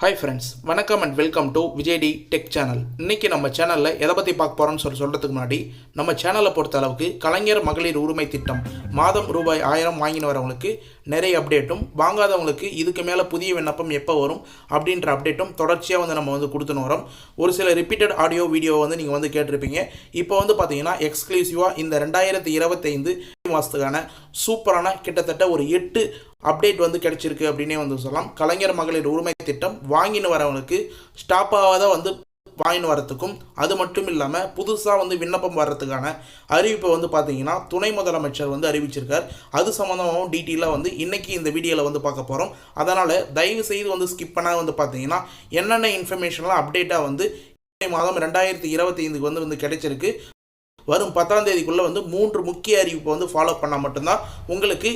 Hi friends, வணக்கம் and welcome to Vijay T tech channel. இன்றைக்கி நம்ம சேனலில் எதை பற்றி பார்க்க போகிறோம்னு சொல்கிறதுக்கு முன்னாடி நம்ம சேனலை பொறுத்த அளவுக்கு கலைஞர் மகளிர் உரிமை திட்டம் மாதம் ரூபாய் 1000 வாங்கின்னு வரவங்களுக்கு நிறைய அப்டேட்டும், வாங்காதவங்களுக்கு இதுக்கு மேலே புதிய விண்ணப்பம் எப்போ வரும் அப்படின்ற அப்டேட்டும் தொடர்ச்சியாக நம்ம கொடுத்துன்னு வரோம். ஒரு சில ரிப்பீட்டட் ஆடியோ வீடியோ நீங்கள் கேட்டிருப்பீங்க. இப்போ பார்த்தீங்கன்னா எக்ஸ்க்ளூசிவாக இந்த 2025 மாதத்துக்கான சூப்பரான கிட்டத்தட்ட ஒரு 8 அப்டேட் கிடைச்சிருக்கு அப்படின்னே சொல்லலாம். கலைஞர் மகளிர் உரிமை திட்டம் வாங்கின்னு வரவங்களுக்கு ஸ்டாப் ஆகாத வாங்கின்னு வரத்துக்கும், அது மட்டும் இல்லாமல் புதுசாக விண்ணப்பம் வர்றதுக்கான அறிவிப்பை பார்த்தீங்கன்னா துணை முதலமைச்சர் அறிவிச்சிருக்கார். அது சம்மந்தமாகவும் டீட்டெயிலாக இன்றைக்கி இந்த வீடியோவில் பார்க்க போகிறோம். அதனால் தயவு செய்து ஸ்கிப் பண்ணால் பார்த்தீங்கன்னா என்னென்ன இன்ஃபர்மேஷன்லாம் அப்டேட்டாக மாதம் 2025 கிடைச்சிருக்கு. வரும் 10ஆம் தேதிக்குள்ளே 3 முக்கிய அறிவிப்பை ஃபாலோ பண்ணால் மட்டும்தான் உங்களுக்கு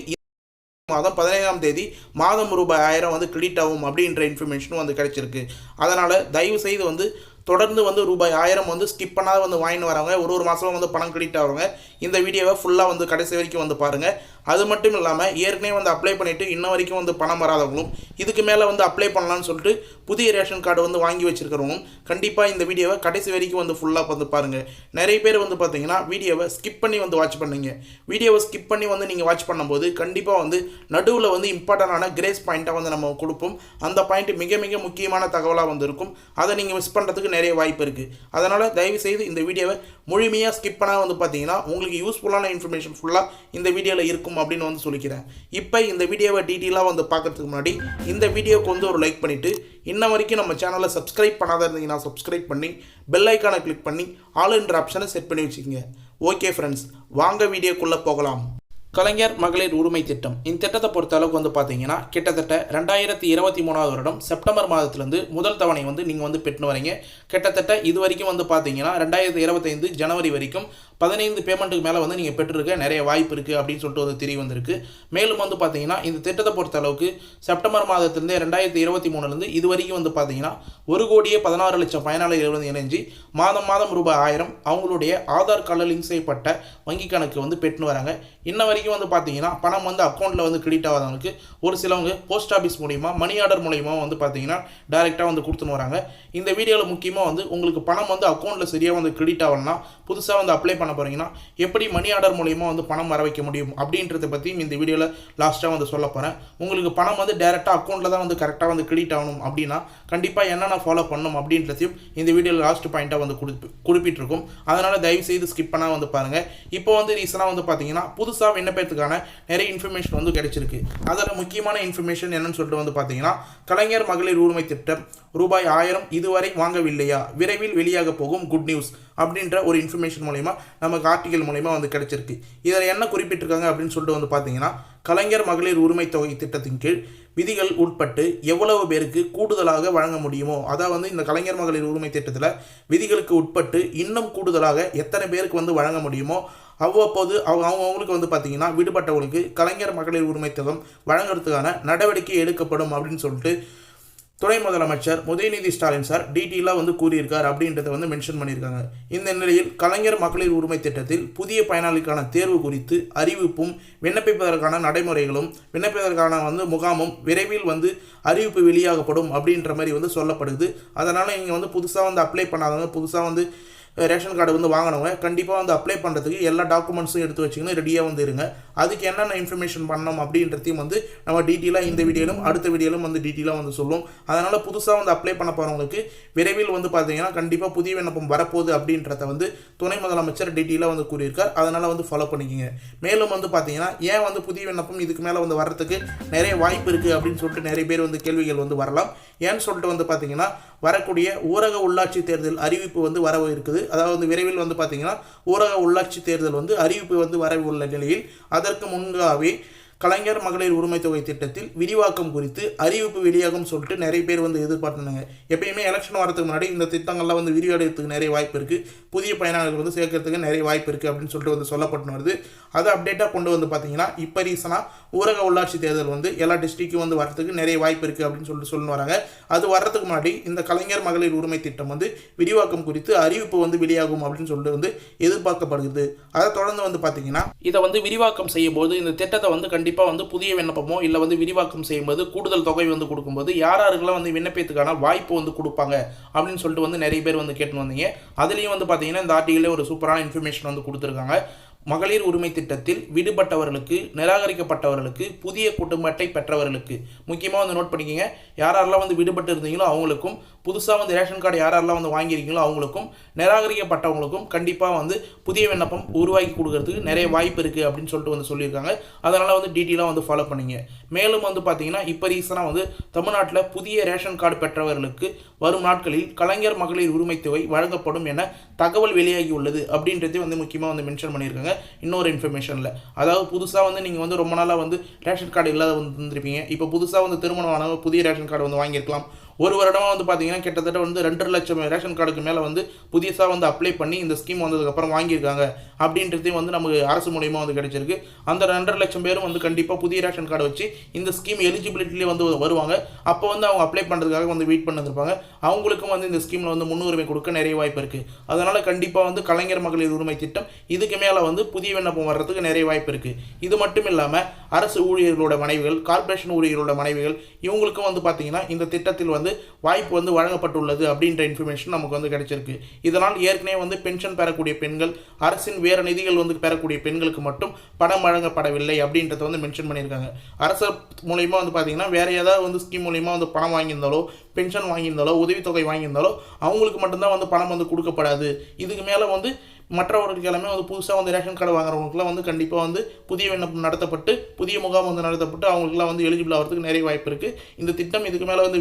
மாதம் 15ஆம் தேதி மாதம் ரூபாய் 1000 கிரெடிட் ஆகும் அப்படின்ற இன்ஃபர்மேஷனும் கிடைச்சிருக்கு. அதனால் தயவு செய்து தொடர்ந்து ரூபாய் 1000 ஸ்கிப் பண்ணாத வாங்கின்னு வரவங்க, ஒரு மாதம் பணம் கிரெடிட் ஆகிறவங்க இந்த வீடியோவை ஃபுல்லாக கடைசி வரைக்கும் பாருங்கள். அது மட்டும் இல்லாமல் ஏற்கனவே அப்ளை பண்ணிவிட்டு இன்ன வரைக்கும் பணம் வராதவங்களும், இதுக்கு மேலே அப்ளை பண்ணலான்னு சொல்லிட்டு புதிய ரேஷன் கார்டு வாங்கி வச்சுருக்கிறவங்களும் கண்டிப்பாக இந்த வீடியோவை கடைசி வரைக்கும் ஃபுல்லாக பாருங்கள். நிறைய பேர் பார்த்தீங்கன்னா வீடியோவை ஸ்கிப் பண்ணி வாட்ச் பண்ணுங்க. வீடியோவை ஸ்கிப் பண்ணி நீங்கள் வாட்ச் பண்ணும்போது கண்டிப்பாக நடுவில் இம்பார்ட்டண்டான கிரேஸ் பாயிண்ட்டாக நம்ம கொடுப்போம். அந்த பாயிண்ட் மிக மிக முக்கியமான தகவலாக இருக்கும். அதை நீங்கள் மிஸ் பண்ணுறதுக்கு நிறைய வாய்ப்பு இருக்குது. அதனால் தயவுசெய்து இந்த வீடியோவை முழுமையாக ஸ்கிப் பண்ணால் பார்த்தீங்கன்னா உங்களுக்கு யூஸ்ஃபுல்லான இன்ஃபர்மேஷன் ஃபுல்லாக இந்த வீடியோவில் இருக்கும் அப்படின்னு சொல்லிக்கிறேன். இப்போ இந்த வீடியோவை டீட்டெயிலாக பார்க்கறதுக்கு முன்னாடி இந்த வீடியோவுக்கு ஒரு லைக் பண்ணிவிட்டு, இன்ன வரைக்கும் நம்ம சேனலை சப்ஸ்கிரைப் பண்ணாத இருந்தீங்கன்னா சப்ஸ்கிரைப் பண்ணி பெல் ஐக்கானை கிளிக் பண்ணி ஆல் என்ற ஆப்ஷனை செட் பண்ணி வச்சுக்கோங்க. ஓகே ஃப்ரெண்ட்ஸ், வாங்க வீடியோக்குள்ளே போகலாம். கலைஞர் மகளிர் உரிமை திட்டம் இந்த திட்டத்தை பொறுத்த அளவுக்கு பார்த்தீங்கன்னா கிட்டத்தட்ட 2023 வருடம் செப்டம்பர் மாதத்துலேருந்து முதல் தவணை நீங்கள் பெற்று வரீங்க. கிட்டத்தட்ட இது வரைக்கும் பார்த்தீங்கன்னா 2025 ஜனவரி வரைக்கும் 15 பேமெண்ட்டுக்கு மேலே நீங்கள் பெற்றிருக்க நிறைய வாய்ப்பு இருக்குது அப்படின்னு சொல்லிட்டு தெரிய வந்திருக்கு. மேலும் பார்த்தீங்கன்னா இந்த திட்டத்தை பொறுத்த அளவுக்கு செப்டம்பர் மாதத்துலேருந்து 2023 இது வரைக்கும் பார்த்தீங்கன்னா 1,16,00,000 பயனாளிகள் இணைஞ்சு மாதம் ரூபாய் 1000 அவங்களுடைய ஆதார் கார்டில் லிங்க் செய்யப்பட்ட வங்கி கணக்கு பெற்று வராங்க. இன்ன வரைக்கும் பார்த்தீங்கன்னா பணம் அக்கௌண்ட்டில் கிரெடிட் ஆகாதவங்களுக்கு ஒரு சிலவங்க போஸ்ட் ஆஃபீஸ் மூலிமா மணி ஆர்டர் மூலிமா பார்த்தீங்கன்னா டைரெக்டாக கொடுத்துன்னு வராங்க. இந்த வீடியோவில் முக்கியமாக உங்களுக்கு பணம் அக்கௌண்ட்டில் சரியாக கிரெடிட் ஆகணும்னா, புதுசாக அப்ளை பண்ண போகிறீங்கன்னா எப்படி மணி ஆர்டர் மூலிமா பணம் வர வைக்க முடியும் அப்படின்றத பற்றியும் இந்த வீடியோவில் லாஸ்ட்டாக சொல்ல போகிறேன். உங்களுக்கு பணம் டேரெக்டாக அக்கௌண்ட்டில் தான் கரெக்டாக கிரெடிட் ஆகணும் அப்படின்னா கண்டிப்பாக என்னென்ன ஃபாலோ பண்ணணும் அப்படின்றதையும் இந்த வீடியோவில் லாஸ்ட் பாயிண்ட்டாக குறிப்பிட்டிருக்கும். அதனால் தயவு செய்து ஸ்கிப் பண்ணால் பாருங்கள். இப்போ ரீசனாக பார்த்தீங்கன்னா புதுசாக விண்ணப்பத்துக்கான நிறைய இன்ஃபர்மேஷன் கிடைச்சிருக்கு. அதில் முக்கியமான இன்ஃபர்மேஷன் என்னன்னு சொல்லிட்டு பார்த்தீங்கன்னா கலைஞர் மகளிர் உரிமை திட்டம் ரூபாய் 1000 இதுவரை வாங்கவில்லையா, விரைவில் வெளியாக போகும் குட் நியூஸ் அப்படின்ற ஒரு இன்ஃபர்மேஷன் மூலமா நமக்கு ஆர்டிகல் மூலமா கிடைச்சிருக்கு. இதில் என்ன குறிப்பிட்டிருக்காங்க அப்படின்னு சொல்லிட்டு பார்த்தீங்கன்னா கலைஞர் மகளிர் உரிமை தொகை திட்டத்தின் கீழ் விதிகள் உட்பட்டு எவ்வளவு பேருக்கு கூடுதலாக வழங்க முடியுமோ, அதாவது இந்த கலைஞர் மகளிர் உரிமை திட்டத்தில் விதிகளுக்கு உட்பட்டு இன்னும் கூடுதலாக எத்தனை பேருக்கு வழங்க முடியுமோ அவ்வப்போது அவங்களுக்கு பார்த்தீங்கன்னா விடுபட்டவங்களுக்கு கலைஞர் மகளிர் உரிமை தொகை வழங்குறதுக்கான நடவடிக்கை எடுக்கப்படும் அப்படின்னு சொல்லிட்டு துணை முதலமைச்சர் உதயநிதி ஸ்டாலின் சார் டீட்டெயிலாக கூறியிருக்கார் அப்படின்றத மென்ஷன் பண்ணியிருக்காங்க. இந்த நிலையில் கலைஞர் மகளிர் உரிமை திட்டத்தில் புதிய பயனாளிக்கான தேர்வு குறித்து அறிவிப்பும், விண்ணப்பிப்பதற்கான நடைமுறைகளும், விண்ணப்பிப்பதற்கான முகாமும் விரைவில் அறிவிப்பு வெளியாகப்படும் அப்படின்ற மாதிரி சொல்லப்படுது. அதனால் நீங்கள் புதுசாக அப்ளை பண்ணாதவங்க, புதுசாக ரேஷன் கார்டு வாங்கினவங்க கண்டிப்பாக அப்ளை பண்ணுறதுக்கு எல்லா டாக்குமெண்ட்ஸும் எடுத்து வச்சிங்கன்னா ரெடியாக இருங்க. அதுக்கு என்னென்ன இன்ஃபர்மேஷன் பண்ணணும் அப்படின்றதையும் நம்ம டீட்டெயிலாக இந்த வீடியோலும் அடுத்த வீடியோலும் டீட்டெயிலாக சொல்லுவோம். அதனால் புதுசாக அப்ளை பண்ண போகிறவங்களுக்கு விரைவில் பார்த்தீங்கன்னா கண்டிப்பாக புதிய விண்ணப்பம் வரப்போகுது அப்படின்றத துணை முதலமைச்சர் டீட்டெயிலாக கூறியிருக்கார். அதனால் ஃபாலோ பண்ணிக்கோங்க. மேலும் பார்த்தீங்கன்னா ஏன் புதிய விண்ணப்பம் இதுக்கு மேலே வர்றதுக்கு நிறைய வாய்ப்பு இருக்குது அப்படின்னு சொல்லிட்டு நிறைய பேர் கேள்விகள் வரலாம். ஏன்னு சொல்லிட்டு பார்த்தீங்கன்னா வரக்கூடிய ஊரக உள்ளாட்சி தேர்தல் அறிவிப்பு வர இருக்குது. அதாவது விரைவில் பார்த்தீங்கன்னா ஊரக உள்ளாட்சி தேர்தல் அறிவிப்பு வர உள்ள நிலையில் அதற்கு முன்பாகவே கலைஞர் மகளிர் உரிமை தொகை திட்டத்தில் விரிவாக்கம் குறித்து அறிவிப்பு வெளியாகும் சொல்லிட்டு நிறைய பேர் எதிர்பார்த்துனாங்க. எப்பயுமே எலெக்ஷன் வரதுக்கு முன்னாடி இந்த திட்டங்கள்லாம் விரிவடைறதுக்கு நிறைய வாய்ப்பு இருக்குது, புதிய பயனாளர்கள் சேர்க்கறதுக்கு நிறைய வாய்ப்பு இருக்குது அப்படின்னு சொல்லிட்டு சொல்லப்பட்டு வருது. அதை அப்டேட்டாக கொண்டு பார்த்தீங்கன்னா இப்போ ரீசனாக ஊரக உள்ளாட்சி தேர்தல் எல்லா டிஸ்ட்ரிக்டும் வரதுக்கு நிறைய வாய்ப்பு இருக்குது அப்படின்னு சொல்லிட்டு சொல்லி வராங்க. அது வர்றதுக்கு முன்னாடி இந்த கலைஞர் மகளிர் உரிமை திட்டம் விரிவாக்கம் குறித்து அறிவிப்பு வெளியாகும் அப்படின்னு சொல்லிட்டு எதிர்பார்க்கப்படுகிறது. அதை தொடர்ந்து பார்த்தீங்கன்னா இதை விரிவாக்கம் செய்யும் போது இந்த திட்டத்தை கண்டிப்பாக கண்டிப்பாக வந்து புதிய விண்ணப்பமோ இல்லை வந்து விரிவாக்கம் செய்யும்போது கூடுதல் தொகை வந்து கொடுக்கும்போது யாரெல்லாம் வந்து விண்ணப்பத்துக்கான வாய்ப்பு வந்து கொடுப்பாங்க அப்படின்னு சொல்லிட்டு வந்து நிறைய பேர் வந்து கேட்டு வந்தீங்க. அதுலேயும் வந்து பார்த்தீங்கன்னா இந்த ஆர்டிகிலே ஒரு சூப்பரான இன்ஃபர்மேஷன் வந்து கொடுத்துருக்காங்க. மகளிர் உரிமை திட்டத்தில் விடுபட்டவர்களுக்கு, நிராகரிக்கப்பட்டவர்களுக்கு, புதிய குடும்ப அட்டை பெற்றவர்களுக்கு, முக்கியமாக வந்து நோட் பண்ணிக்கோங்க, யாரெல்லாம் வந்து விடுபட்டு இருந்தீங்களோ அவங்களுக்கும், புதுசாக வந்து ரேஷன் கார்டு யாரெல்லாம் வந்து வாங்கியிருக்கீங்களோ அவங்களுக்கும், நிராகரிக்கப்பட்டவங்களுக்கும் கண்டிப்பாக வந்து புதிய விண்ணப்பம் உருவாக்கி கொடுக்கறதுக்கு நிறைய வாய்ப்பு இருக்குது அப்படின்னு சொல்லிட்டு வந்து சொல்லியிருக்காங்க. அதனால் வந்து டீட்டெயிலாக வந்து ஃபாலோ பண்ணிங்க. மேலும் வந்து பார்த்தீங்கன்னா இப்போ ரீசனாக வந்து தமிழ்நாட்டில் புதிய ரேஷன் கார்டு பெற்றவர்களுக்கு வரும் நாட்களில் கலைஞர் மகளிர் உரிமை தொகை வழங்கப்படும் என தகவல் வெளியாகி உள்ளது அப்படின்றதே வந்து முக்கியமாக வந்து மென்ஷன் பண்ணியிருக்காங்க. இன்னொரு இன்ஃபர்மேஷனில், அதாவது புதுசாக வந்து நீங்கள் வந்து ரொம்ப நாளாக வந்து ரேஷன் கார்டு இல்லாத வந்து இருந்திருப்பீங்க. இப்போ புதுசாக வந்து திருமணமான புதிய ரேஷன் கார்டு வந்து வாங்கியிருக்கலாம். ஒரு வருடமாக வந்து பார்த்தீங்கன்னா கிட்டத்தட்ட வந்து 2 லட்சம் ரேஷன் கார்டுக்கு மேலே வந்து புதுசாக வந்து அப்ளை பண்ணி இந்த ஸ்கீம் வந்ததுக்கப்புறம் வாங்கியிருக்காங்க அப்படின்றதையும் வந்து நமக்கு அரசு மூலியமாக வந்து கிடைச்சிருக்கு. அந்த 2.5 லட்சம் பேரும் வந்து கண்டிப்பாக புதிய ரேஷன் கார்டு வச்சு இந்த ஸ்கீம் எலிஜிபிலிட்டிலே வந்து வருவாங்க. அப்போ வந்து அவங்க அப்ளை பண்ணுறதுக்காக வந்து வெயிட் பண்ணிருப்பாங்க. அவங்களுக்கும் வந்து இந்த ஸ்கீமில் வந்து முன்னுரிமை கொடுக்க நிறைய வாய்ப்பு இருக்குது. அதனால் கண்டிப்பாக வந்து கலைஞர் மகளிர் உரிமை திட்டம் இதுக்கு மேலே வந்து புதிய விண்ணப்பம் வர்றதுக்கு நிறைய வாய்ப்பு இருக்குது. இது மட்டும் இல்லாமல் அரசு ஊழியர்களோட மனைவிகள், கார்ப்பரேஷன் ஊழியர்களோட மனைவிகள், இவங்களுக்கும் வந்து பார்த்தீங்கன்னா இந்த திட்டத்தில் வந்து வாய்ப்பு வந்து வழங்கப்பட்டுள்ளது அப்படின்ற இன்ஃபர்மேஷன் நமக்கு வந்து கிடைச்சிருக்கு. இதனால் ஏற்கனவே வந்து பென்ஷன் பெறக்கூடிய பெண்கள், அரசின் வேறு நிதிகள் வந்து பெறக்கூடிய பெண்களுக்கு மட்டும் பணம் வழங்கப்படவில்லை அப்படின்றத வந்து மென்ஷன் பண்ணியிருக்காங்க. அரசு மூலயமா வந்து பார்த்தீங்கன்னா வேறு ஏதாவது வந்து ஸ்கீம் மூலயமா வந்து பணம் வாங்கியிருந்தாலோ, பென்ஷன் வாங்கியிருந்தாலோ, உதவித்தொகை வாங்கியிருந்தாலோ அவங்களுக்கு மட்டும்தான் வந்து பணம் வந்து கொடுக்கப்படாது. இதுக்கு மேலே வந்து மற்றவர்களுக்கு எல்லாமே வந்து புதுசாக வந்து ரேஷன் கார்டு வாங்குறவங்களுக்குலாம் வந்து கண்டிப்பாக வந்து புதிய விண்ணப்பம் நடத்தப்பட்டு, புதிய முகாம் வந்து நடத்தப்பட்டு அவங்களுக்குலாம் வந்து எலிஜிபிள் ஆகிறதுக்கு நிறைய வாய்ப்பு இருக்குது. இந்த திட்டம் இதுக்கு மேலே வந்து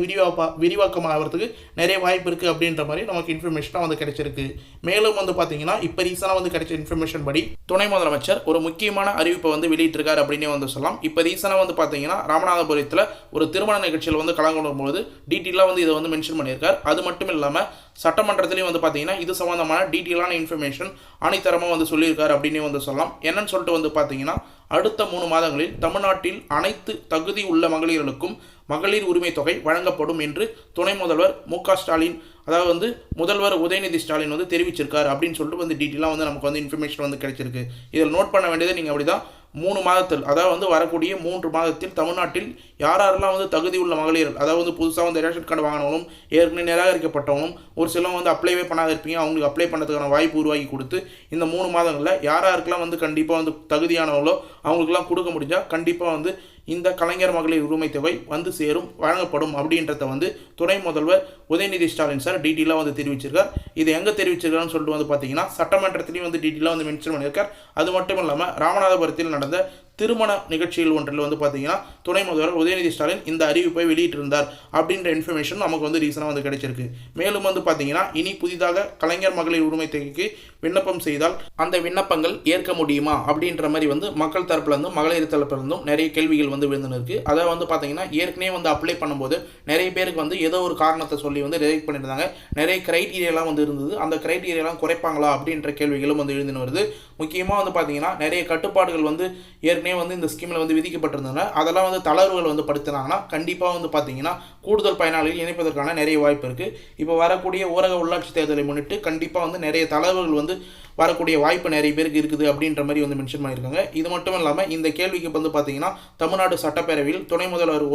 விரிவாக்கம் ஆகிறதுக்கு நிறைய வாய்ப்பு இருக்குது அப்படின்ற மாதிரி நமக்கு இன்ஃபர்மேஷனாக வந்து கிடைச்சிருக்கு. மேலும் வந்து பார்த்தீங்கன்னா இப்போ ரீசனாக வந்து கிடைச்ச இன்ஃபர்மேஷன் படி துணை முதலமைச்சர் ஒரு முக்கியமான அறிவிப்பை வந்து வெளியிட்டிருக்காரு அப்படின்னே வந்து சொல்லலாம். இப்போ ரீசனாக வந்து பார்த்தீங்கன்னா ராமநாதபுரத்தில் ஒரு திருமண நிகழ்ச்சியில் வந்து கலந்து கொள்ளும்போது டீட்டெயிலாக வந்து இதை வந்து மென்ஷன் பண்ணியிருக்கார். அது மட்டும் இல்லாமல் சட்டமன்றத்திலையும் வந்து பார்த்தீங்கன்னா இது சம்மந்தமான டீட்டெயிலான இன்ஃபர்மேஷன் ஆணித்தரமாக வந்து சொல்லியிருக்காரு அப்படின்னே வந்து சொல்லலாம். என்னன்னு சொல்லிட்டு வந்து பார்த்தீங்கன்னா அடுத்த 3 மாதங்களில் தமிழ்நாட்டில் அனைத்து தகுதி உள்ள மகளிர்களுக்கும் மகளிர் உரிமை தொகை வழங்கப்படும் என்று துணை முதல்வர் மு.க. ஸ்டாலின், அதாவது வந்து முதல்வர் உதயநிதி ஸ்டாலின் வந்து தெரிவிச்சிருக்காரு அப்படின்னு சொல்லிட்டு வந்து டீட்டெயிலாக வந்து நமக்கு வந்து இன்ஃபர்மேஷன் வந்து கிடைச்சிருக்கு. இதில் நோட் பண்ண வேண்டியது நீங்கள் அப்படி தான் 3 மாதத்தில், அதாவது வந்து வரக்கூடிய 3 மாதத்தில் தமிழ்நாட்டில் யாரெல்லாம் வந்து தகுதி உள்ள மகளிர், அதாவது வந்து புதுசாக வந்து ரேஷன் கார்டு வாங்கினவங்களும், ஏற்கனவே நிராகரிக்கப்பட்டவங்களும், ஒரு சிலவங்க வந்து அப்ளைவே பண்ணாத இருப்பீங்க, அவங்களுக்கு அப்ளை பண்ணுறதுக்கான வாய்ப்பு உருவாக்கி கொடுத்து இந்த 3 மாதங்களில் யாராருக்கெல்லாம் வந்து கண்டிப்பாக வந்து தகுதியானவங்களோ அவங்களுக்குலாம் கொடுக்க முடிஞ்சால் கண்டிப்பாக வந்து இந்த கலைஞர் மகளிர் உரிமை தொகை வந்து சேரும், வழங்கப்படும் அப்படின்றத வந்து துணை முதல்வர் உதயநிதி ஸ்டாலின் சார் டீட்டெயிலாக வந்து தெரிவிச்சிருக்கார். இது எங்கே தெரிவிச்சிருக்காருன்னு சொல்லிட்டு வந்து பார்த்தீங்கன்னா சட்டமன்றத்திலையும் வந்து டீட்டெயிலாக வந்து மென்ஷன் பண்ணியிருக்கார். அது மட்டும் இல்லாமல் ராமநாதபுரத்தில் நடந்த திருமண நிகழ்ச்சியில் ஒன்றில் வந்து பார்த்தீங்கன்னா துணை முதல்வர் உதயநிதி ஸ்டாலின் இந்த அறிவிப்பை வெளியிட்டிருந்தார் அப்படின்ற இன்ஃபர்மேஷன் நமக்கு வந்து ரீசனாக வந்து கிடைச்சிருக்கு. மேலும் வந்து பார்த்தீங்கன்னா இனி புதிதாக கலைஞர் மகளிர் உரிமை தொகைக்கு விண்ணப்பம் செய்தால் அந்த விண்ணப்பங்கள் ஏற்க முடியுமா அப்படின்ற மாதிரி வந்து மக்கள் தரப்புலேருந்தும் மகளிர் தரப்புலேருந்தும் நிறைய கேள்விகள் வந்து விழுந்துன்னு இருக்குது. அதை வந்து பார்த்தீங்கன்னா ஏற்கனவே வந்து அப்ளை பண்ணும்போது நிறைய பேருக்கு வந்து ஏதோ ஒரு காரணத்தை சொல்லி வந்து ரிஜெக்ட் பண்ணியிருந்தாங்க. நிறைய கிரைட்டீரியாலாம் வந்து இருந்தது. அந்த கிரைட்டீரியாலாம் குறைப்பாங்களா அப்படின்ற கேள்விகளும் வந்து எழுந்துன்னு வருது. முக்கியமாக வந்து பார்த்தீங்கன்னா நிறைய கட்டுப்பாடுகள் வந்து ஏற்கனவே வந்து இந்த ஸ்கீமில் வந்து விதிக்கப்பட்டிருந்ததுன்னா அதெல்லாம் வந்து தளர்வுகள் வந்து படுத்தினாங்கன்னா கண்டிப்பாக வந்து பார்த்தீங்கன்னா கூடுதல் பயனாளிகள் இணைப்பதற்கான நிறைய வாய்ப்பு இருக்குது. இப்போ வரக்கூடிய ஊரக உள்ளாட்சி தேர்தலை முன்னிட்டு கண்டிப்பாக வந்து நிறைய தளர்வுகள் வந்து வரக்கூடிய வாய்ப்பு நிறைய பேருக்கு இருக்குது அப்படின்ற மாதிரி வந்து மென்ஷன் பண்ணியிருக்காங்க. இது மட்டும் இல்லாமல் இந்த கேள்விக்கு வந்து பார்த்தீங்கன்னா தமிழ்நாடு சட்டப்பேரவையில் துணை முதல்வர்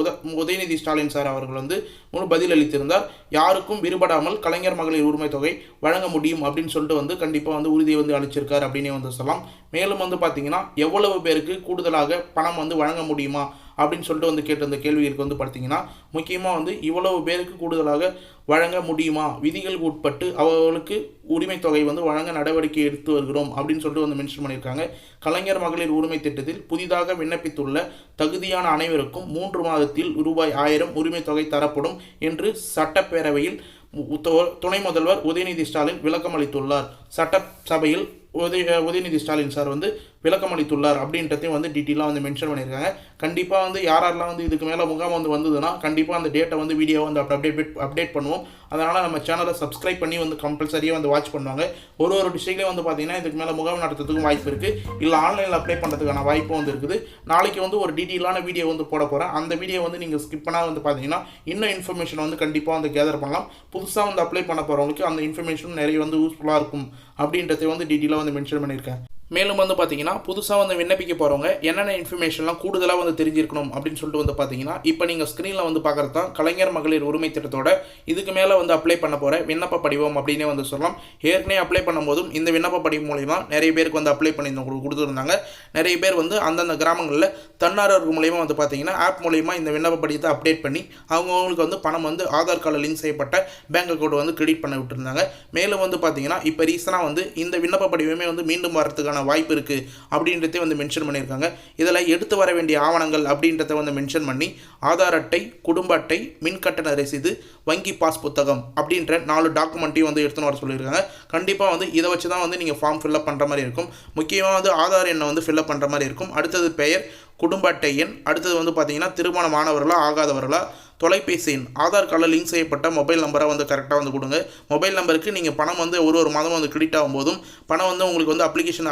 உதயநிதி ஸ்டாலின் சார் அவர்கள் வந்து பதில் அளித்திருந்தார். யாருக்கும் விருப்படாமல் கலைஞர் மகளிர் உரிமை தொகை வழங்க முடியும் அப்படின்னு சொல்லிட்டு வந்து கண்டிப்பாக வந்து உறுதியை வந்து அளிச்சிருக்கார் அப்படின்னே வந்து சொல்லலாம். மேலும் வந்து பார்த்தீங்கன்னா எவ்வளவு பேருக்கு கூடுதலாக பணம் வந்து வழங்க முடியுமா அப்படின்னு சொல்லிட்டு வந்து கேட்ட அந்த கேள்விகளுக்கு வந்து பார்த்தீங்கன்னா முக்கியமாக வந்து இவ்வளவு பேருக்கு கூடுதலாக வழங்க முடியுமா, விதிகளுக்கு உட்பட்டு அவர்களுக்கு உரிமை தொகை வந்து வழங்க நடவடிக்கை எடுத்து வருகிறோம் அப்படின்னு சொல்லிட்டு வந்து மென்ஷன் பண்ணியிருக்காங்க. கலைஞர் மகளிர் உரிமை திட்டத்தில் புதிதாக விண்ணப்பித்துள்ள தகுதியான அனைவருக்கும் 3 மாதத்தில் ரூபாய் 1000 உரிமை தொகை தரப்படும் என்று சட்டப்பேரவையில் துணை முதல்வர் உதயநிதி ஸ்டாலின் விளக்கம் அளித்துள்ளார். சட்டசபையில் உதயநிதி ஸ்டாலின் சார் வந்து விளக்கம் அளித்துள்ளார் அப்படின்றதையும் வந்து டீட்டெயிலாக வந்து மென்ஷன் பண்ணியிருக்காங்க. கண்டிப்பாக வந்து யாரெல்லாம் வந்து இதுக்கு மேலே முகாம் வந்து வந்ததுன்னா கண்டிப்பாக அந்த டேட்டை வந்து வீடியோ வந்து அப்டேட் பண்ணுவோம். அதனால் நம்ம சேனலை சப்ஸ்கிரைப் பண்ணி வந்து கம்பல்சரியாக வந்து வாட்ச் பண்ணுவாங்க. ஒரு டிஸ்ட்ரிக்ட்லேயும் வந்து பார்த்தீங்கன்னா இதுக்கு மேலே முகாம் நடத்துறதுக்கும் வாய்ப்பு இருக்குது, இல்லை ஆன்லைனில் அப்ளை பண்ணுறதுக்கான வாய்ப்பும் வந்து இருக்குது. நாளைக்கு வந்து ஒரு டீட்டெயிலான வீடியோ வந்து போட போகிறேன். அந்த வீடியோ வந்து நீங்கள் ஸ்கிப் பண்ணால் வந்து பார்த்தீங்கன்னா இன்னும் இன்ஃபர்மேஷன் வந்து கண்டிப்பாக வந்து கேதர் பண்ணலாம். புதுசாக வந்து அப்ளை பண்ண போகிறவங்களுக்கு அந்த இன்ஃபர்மேஷன் நிறைய வந்து யூஸ்ஃபுல்லாக இருக்கும் அப்படின்றத வந்து டீட்டெயிலாக வந்து மென்ஷன் பண்ணியிருக்கேன். மேலும் வந்து பார்த்தீங்கன்னா புதுசாக வந்து விண்ணப்பிக்க போகிறவங்க என்னென்ன இன்ஃபர்மேஷன்லாம் கூடுதலாக வந்து தெரிஞ்சிருக்கணும் அப்படின்னு சொல்லிட்டு வந்து பார்த்தீங்கன்னா இப்போ நீங்கள் ஸ்க்ரீனில் வந்து பார்க்குறது தான் கலைஞர் மகளிர் உரிமை திட்டத்தோட இதுக்கு மேலே வந்து அப்ளை பண்ண போகிற விண்ணப்ப படிவம் அப்படின்னே வந்து சொல்லலாம். ஏற்கனவே அப்ளை பண்ணும்போதும் இந்த விண்ணப்ப படிவம் மூலிமா நிறைய பேருக்கு வந்து அப்ளை பண்ணி கொடுத்துருந்தாங்க. நிறைய பேர் வந்து அந்தந்த கிராமங்களில் தன்னார்வர்கள் மூலிமா வந்து பார்த்தீங்கன்னா ஆப் மூலிமா இந்த விண்ணப்ப படிவத்தை அப்டேட் பண்ணி அவங்களுக்கு வந்து பணம் வந்து ஆதார் கார்டில் லிங்க் செய்யப்பட்ட பேங்க் அக்கௌண்ட் வந்து கிரெடிட் பண்ண விட்டுருந்தாங்க. மேலும் வந்து பார்த்தீங்கன்னா இப்போ ரீசனாக வந்து இந்த விண்ணப்ப படிவமே வந்து மீண்டும் வரதுக்கான வாய்ப்பு இருக்குது அப்படின்றத வந்து மென்ஷன் பண்ணியிருக்காங்க. இதில் எடுத்து வர வேண்டிய ஆவணங்கள் அப்படின்றத வந்து மென்ஷன் பண்ணி ஆதார் அட்டை, குடும்ப அட்டை, மின் கட்டண ரசீது, வங்கி பாஸ் புத்தகம் அப்படின்ற 4 டாக்குமெண்ட்டையும் வந்து எடுத்துன்னு வர சொல்லியிருக்காங்க. கண்டிப்பாக வந்து இதை வச்சு தான் வந்து நீங்கள் ஃபார்ம் ஃபில்அப் பண்ணுற மாதிரி இருக்கும். முக்கியமாக வந்து ஆதார் எண்ணை வந்து ஃபில்அப் பண்ணுற மாதிரி இருக்கும். அடுத்தது பெயர், குடும்ப அட்டை எண், அடுத்தது வந்து பார்த்தீங்கன்னா திருமணமானவர்களா ஆகாதவர்களா, தொலைபேசி எண், ஆதார் கார்டில் லிங்க் செய்யப்பட்ட மொபைல் நம்பரை வந்து கரெக்டாக வந்து கொடுங்க. மொபைல் நம்பருக்கு நீங்கள் பணம் வந்து ஒரு மாதம் வந்து கிரெடிட் ஆகும்போதும் பணம் வந்து உங்களுக்கு வந்து அப்ளிகேஷன்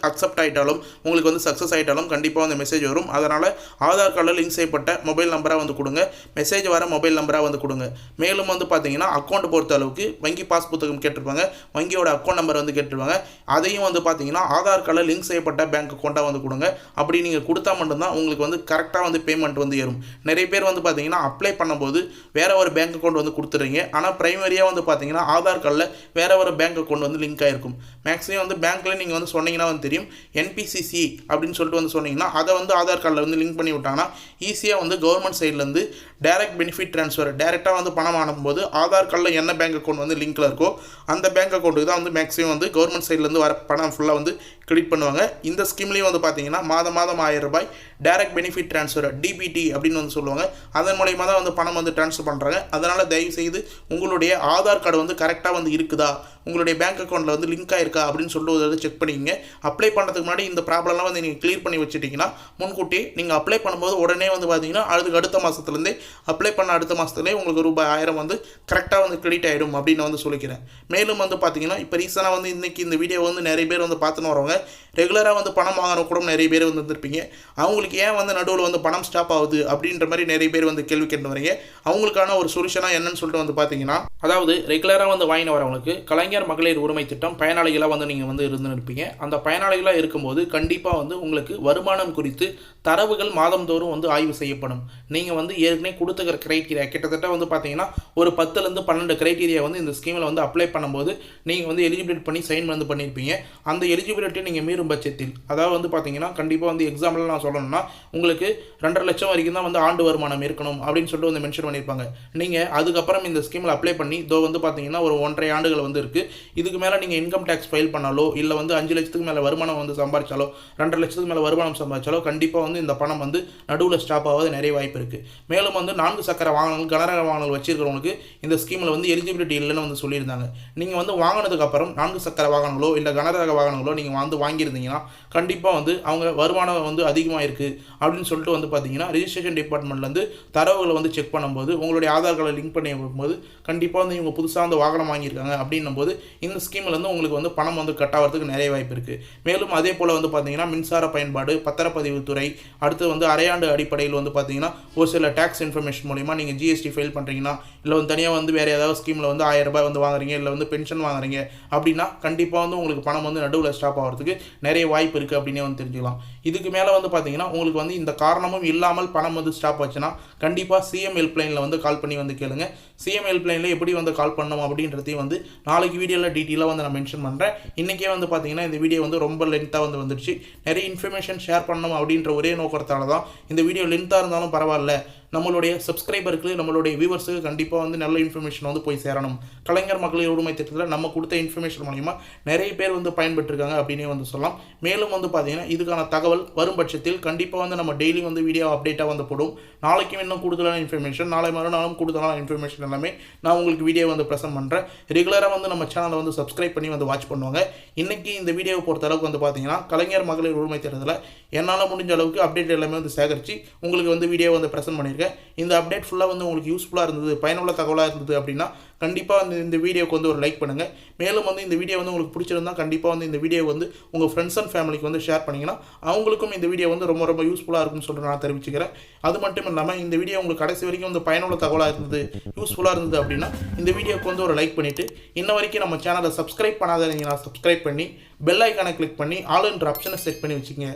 அக்செப்ட் ஆகிட்டாலும் உங்களுக்கு வந்து சக்ஸஸ் ஆகிட்டாலும் கண்டிப்பாக வந்து மெசேஜ் வரும். அதனால் ஆதார் கார்டில் லிங்க் செய்யப்பட்ட மொபைல் நம்பராக வந்து கொடுங்க. மெசேஜ் வர மொபைல் நம்பராக வந்து கொடுங்க. மேலும் வந்து பார்த்தீங்கன்னா அக்கௌண்ட் பொறுத்த அளவுக்கு வங்கி பாஸ் புத்தகம் கேட்டிருப்பாங்க, வங்கியோட அக்கௌண்ட் நம்பர் வந்து கேட்டிருப்பாங்க. அதையும் வந்து பார்த்தீங்கன்னா ஆதார் கார்டில் லிங்க் செய்யப்பட்ட பேங்க் அக்கௌண்ட்டாக வந்து கொடுங்க. அப்படி நீங்கள் கொடுத்தா மட்டும்தான் உங்களுக்கு வந்து கரெக்டாக வந்து பேமெண்ட் வந்து ஏறும். நிறைய பேர் வந்து பார்த்தீங்கன்னா அப்ளை பண்ணும்போது வேற ஒரு பேங்க் அக்கௌண்ட் வந்து கொடுத்துறீங்க. ஆனால் பிரைமரியாக வந்து பார்த்தீங்கன்னா ஆதார் கார்டில் வேற ஒரு பேங்க் அக்கௌண்ட் வந்து லிங்க் ஆகிருக்கும். மேக்ஸிமம் வந்து பேங்க்கில் நீங்கள் வந்து சொன்னீங்கன்னா வந்து தெரியும், என்பிசிசி அப்படின்னு சொல்லிட்டு வந்து சொன்னீங்கன்னா அதை வந்து ஆதார் கார்டில் வந்து லிங்க் பண்ணி விட்டாங்கன்னா ஈஸியாக வந்து கவர்மெண்ட் சைட்லேருந்து டைரக்ட் பெனிஃபிட் ட்ரான்ஸ்ஃபர் டேரெக்டாக வந்து பணம் அனுப்பும்போது ஆதார் கார்டில் என்ன பேங்க் அக்கௌண்ட் வந்து லிங்க்கில் இருக்கோ அந்த பேங்க் அக்கௌண்ட்டுக்கு தான் வந்து மேக்ஸிமம் வந்து கவர்மெண்ட் சைட்லேருந்து வர பணம் ஃபுல்லாக வந்து கிரெடிட் பண்ணுவாங்க. இந்த ஸ்கீம்லேயும் வந்து பார்த்தீங்கன்னா மாதம் 1000 ரூபாய் டைரக்ட் பெனிஃபிட் ட்ரான்ஸ்ஃபர் டிபிடி அப்படின்னு வந்து சொல்லுவாங்க. அதன் மூலயமா தான் வந்து பணம் வந்து ட்ரான்ஸ்ஃபர் பண்ணுறாங்க. அதனால் தயவு செய்து உங்களுடைய ஆதார் கார்டு வந்து கரெக்டாக வந்து இருக்குதா, உங்களுடைய பேங்க் அக்கௌண்ட்டில் வந்து லிங்க் ஆயிருக்கா அப்படின்னு சொல்லிட்டு வந்து செக் பண்ணிக்கங்க. அப்ளை பண்ணுறதுக்கு முன்னாடி இந்த ப்ராப்ளம்லாம் வந்து நீங்கள் கிளியர் பண்ணி வச்சுட்டிங்கன்னா முன்கூட்டி நீங்கள் அப்ளை பண்ணும்போது உடனே வந்து பார்த்தீங்கன்னா அதுக்கு அடுத்த மாதத்துலேருந்தே அப்ளை பண்ண அடுத்த மாதத்துலேயே உங்களுக்கு ரூபாய் 1000 வந்து கரெக்டாக வந்து கிரெடிட் ஆகிடும் அப்படின்னு வந்து சொல்லிக்கிறேன். மேலும் வந்து பார்த்தீங்கன்னா இப்போ ரீசனாக வந்து இன்றைக்கி இந்த வீடியோ வந்து நிறைய பேர் வந்து பார்த்துன்னு வரவங்க ரெகுலராக வந்து பணம் வாங்கின கூட நிறைய பேர் வந்து வந்துருப்பீங்க. அவங்களுக்கு ஏன் வந்து நடுவில் வந்து பணம் ஸ்டாப் ஆகுது அப்படின்ற மாதிரி நிறைய பேர் வந்து கேள்வி கேட்டு வரீங்க. அவங்களுக்கான ஒரு சொல்யூஷனாக என்னன்னு சொல்லிட்டு வந்து பார்த்தீங்கன்னா, அதாவது ரெகுலராக வந்து வாங்கின வரவங்களுக்கு கலைஞர் மகளிர் உரிமை திட்டம் பயனாளிகளாக வந்து நீங்கள் வந்து இருப்பீங்க. அந்த பயனாளிகளாக இருக்கும்போது கண்டிப்பாக வந்து உங்களுக்கு வருமானம் குறித்து தரவுகள் மாதந்தோறும் வந்து ஆய்வு செய்யப்படும். நீங்கள் வந்து ஏற்கனவே கொடுத்துக்கிற கிரைட்டீரியா கிட்டத்தட்ட வந்து பார்த்தீங்கன்னா ஒரு 10லேருந்து 12 கிரைட்டீரியா வந்து இந்த ஸ்கீமில் வந்து அப்ளை பண்ணும்போது நீங்கள் வந்து எலிஜிபிலிட்டி பண்ணி சைன் வந்து பண்ணியிருப்பீங்க. அந்த எலிஜிபிலிட்டி நீங்கள் மீறும் பட்சத்தில், அதாவது வந்து பார்த்தீங்கன்னா கண்டிப்பாக வந்து எக்ஸாம்பிள் நான் சொல்லணும்னா உங்களுக்கு 2.5 லட்சம் வரைக்கும் தான் வந்து ஆண்டு வருமானம் இருக்கணும் அப்படின்னு சொல்லிட்டு வந்து மென்ஷன் பண்ணியிருப்பாங்க. நீங்கள் அதுக்கப்புறம் இந்த ஸ்கீமில் அப்ளை பண்ணி வந்து பார்த்தீங்கன்னா ஒரு 1.5 ஆண்டுகள் வந்து இருக்குது. இதுக்கு மேலே நீங்கள் இன்கம் டேக்ஸ் ஃபைல் பண்ணாலோ இல்லை வந்து 5 லட்சத்துக்கு மேலே வருமானம் வந்து சம்பாதிச்சாலோ 2.5 லட்சத்துக்கு மேலே வருமானம் சம்பாதிச்சாலோ கண்டிப்பாக வந்து இந்த பணம் வந்து நடுவில் ஸ்டாப் ஆகாது நிறைய வாய்ப்பு இருக்குது. மேலும் வந்து 4 சக்கர வாகனங்கள் கனரக வாகனங்கள் வச்சிருக்கிறவங்களுக்கு இந்த ஸ்கீமில் வந்து எலிஜிபிலிட்டி இல்லைன்னு வந்து சொல்லியிருந்தாங்க. நீங்கள் வந்து வாங்கினதுக்கப்புறம் 4 சக்கர வாகனங்களோ இல்லை கனரக வாகனங்களோ நீங்கள் வந்து வாங்கியிருந்தீங்கன்னா கண்டிப்பாக வந்து அவங்க வருமானம் வந்து அதிகமாக இருக்குது அப்படின்னு சொல்லிட்டு வந்து பார்த்தீங்கன்னா ரிஜிஸ்ட்ரேஷன் டிபார்ட்மெண்ட்லேருந்து தரவுகளை வந்து செக் பண்ணும்போது உங்களுடைய ஆதார் கார்டை லிங்க் பண்ணி போது கண்டிப்பாக வந்து இவங்க புதுசாக வந்து வாகனம் வாங்கியிருக்காங்க அப்படின்னும் போது இந்த ஸ்கீம்லேருந்து உங்களுக்கு வந்து பணம் வந்து கட் ஆகிறதுக்கு நிறைய வாய்ப்பு இருக்குது. மேலும் அதே போல் வந்து பார்த்தீங்கன்னா மின்சார பயன்பாடு, பத்திரப்பதிவுத்துறை, அடுத்து வந்து அரையாண்டு அடிப்படையில் வந்து பார்த்தீங்கன்னா ஒரு சில டேக்ஸ் இன்ஃபர்மேஷன் மூலிமா நீங்கள் ஜிஎஸ்டி ஃபைல் பண்ணுறீங்கன்னா இல்லை வந்து தனியாக வந்து வேறு ஏதாவது ஸ்கீமில் வந்து 1000 ரூபாய் வந்து வாங்குறீங்க இல்லை வந்து பென்ஷன் வாங்குறீங்க அப்படின்னா கண்டிப்பாக வந்து உங்களுக்கு பணம் வந்து நடுவில் ஸ்டாப் ஆகிறதுக்கு நிறைய வாய்ப்பு இருக்குது அப்படின்னே வந்து தெரிஞ்சுக்கலாம். இதுக்கு மேலே வந்து பார்த்தீங்கன்னா உங்களுக்கு வந்து இந்த காரணமும் இல்லாமல் பணம் வந்து ஸ்டாப் ஆச்சுன்னா கண்டிப்பாக சிஎம் ஹெல்ப்லைனில் வந்து கால் பண்ணி வந்து கேளுங்க. சிஎம் ஹெல்ப்லைனில் எப்படி வந்து கால் பண்ணணும் அப்படின்றதையும் வந்து நாளைக்கு வீடியோவில் டீட்டெயிலாக வந்து நான் மென்ஷன் பண்ணுறேன். இன்றைக்கே வந்து பார்த்தீங்கன்னா இந்த வீடியோ வந்து ரொம்ப லென்த்தாக வந்து வந்துடுச்சு. நிறைய இன்ஃபர்மேஷன் ஷேர் பண்ணணும் அப்படின்ற ஒரே நோக்கத்தால தான் இந்த வீடியோ லென்த்தாக இருந்தாலும் பரவாயில்ல, நம்மளுடைய சப்ஸ்கிரைபருக்கு நம்மளுடைய வியூவர்ஸுக்கு கண்டிப்பாக வந்து நல்ல இன்ஃபர்மேஷன் வந்து போய் சேரணும். கலைஞர் மகளிர் உரிமை திட்டத்தில் நம்ம கொடுத்த இன்ஃபர்மேஷன் மூலிமா நிறைய பேர் வந்து பயன்பெற்றிருக்காங்க அப்படின்னே வந்து சொல்லலாம். மேலும் வந்து பார்த்தீங்கன்னா இதுக்கான தகவல் வரும் பட்சத்தில் கண்டிப்பாக வந்து நம்ம டெய்லி வந்து வீடியோ அப்டேட்டாக வந்து போடும். நாளைக்கும் இன்னும் கூடுதலான இன்ஃபர்மேஷன், நாளை மறுநாளும் கூடுதலான இன்ஃபர்மேஷன் எல்லாமே நான் உங்களுக்கு வீடியோ வந்து ப்ரெசென்ட் பண்ணுறேன். ரெகுலராக வந்து நம்ம சேனலை வந்து சப்ஸ்கிரைப் பண்ணி வந்து வாட்ச் பண்ணுவாங்க. இன்றைக்கி இந்த வீடியோவை பொறுத்த அளவுக்கு வந்து பார்த்தீங்கன்னா கலைஞர் மகளிர் உரிமை திட்டத்தில் என்னால் முடிஞ்ச அளவுக்கு அப்டேட் எல்லாமே வந்து சேகரித்து உங்களுக்கு வந்து வீடியோ வந்து ப்ரெசென்ட் பண்ணியிருக்கேன். தெரிவிச்சுக்கிறேன். இந்த அப்டேட் ஃபுல்லாக வந்து உங்களுக்கு யூஸ்ஃபுல்லாக இருந்தது, பயனுள்ள தகவலாக இருந்தது அப்படின்னா கண்டிப்பாக வந்து இந்த வீடியோக்கு வந்து ஒரு லைக் பண்ணுங்கள். மேலும் வந்து இந்த வீடியோ வந்து உங்களுக்கு பிடிச்சிருந்தா கண்டிப்பாக வந்து இந்த வீடியோ வந்து உங்கள் ஃப்ரெண்ட்ஸ் அண்ட் ஃபேமிலிக்கு வந்து ஷேர் பண்ணிங்கன்னா அவங்களுக்கும் இந்த வீடியோ வந்து ரொம்ப ரொம்ப யூஸ்ஃபுல்லாக இருக்கும்னு சொல்லிட்டு நான் தெரிவிச்சுக்கிறேன். அது மட்டும் இல்லாமல் இந்த வீடியோ உங்களுக்கு கடைசி வரைக்கும் வந்து பயனுள்ள தகவலாக இருந்தது, யூஸ்ஃபுல்லாக இருந்தது அப்படின்னா இந்த வீடியோக்கு வந்து ஒரு லைக் பண்ணிவிட்டு இன்ன வரைக்கும் நம்ம சேனலை சப்ஸ்கிரைப் பண்ணாதீங்கன்னா சப்ஸ்கிரைப் பண்ணி பெல் ஐக்கானை கிளிக் பண்ணி ஆல் என்ற ஆப்ஷனை செட் பண்ணி வச்சுக்கோங்க.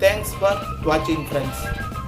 தேங்க்ஸ் ஃபார் வாட்சிங் ஃப்ரெண்ட்ஸ்.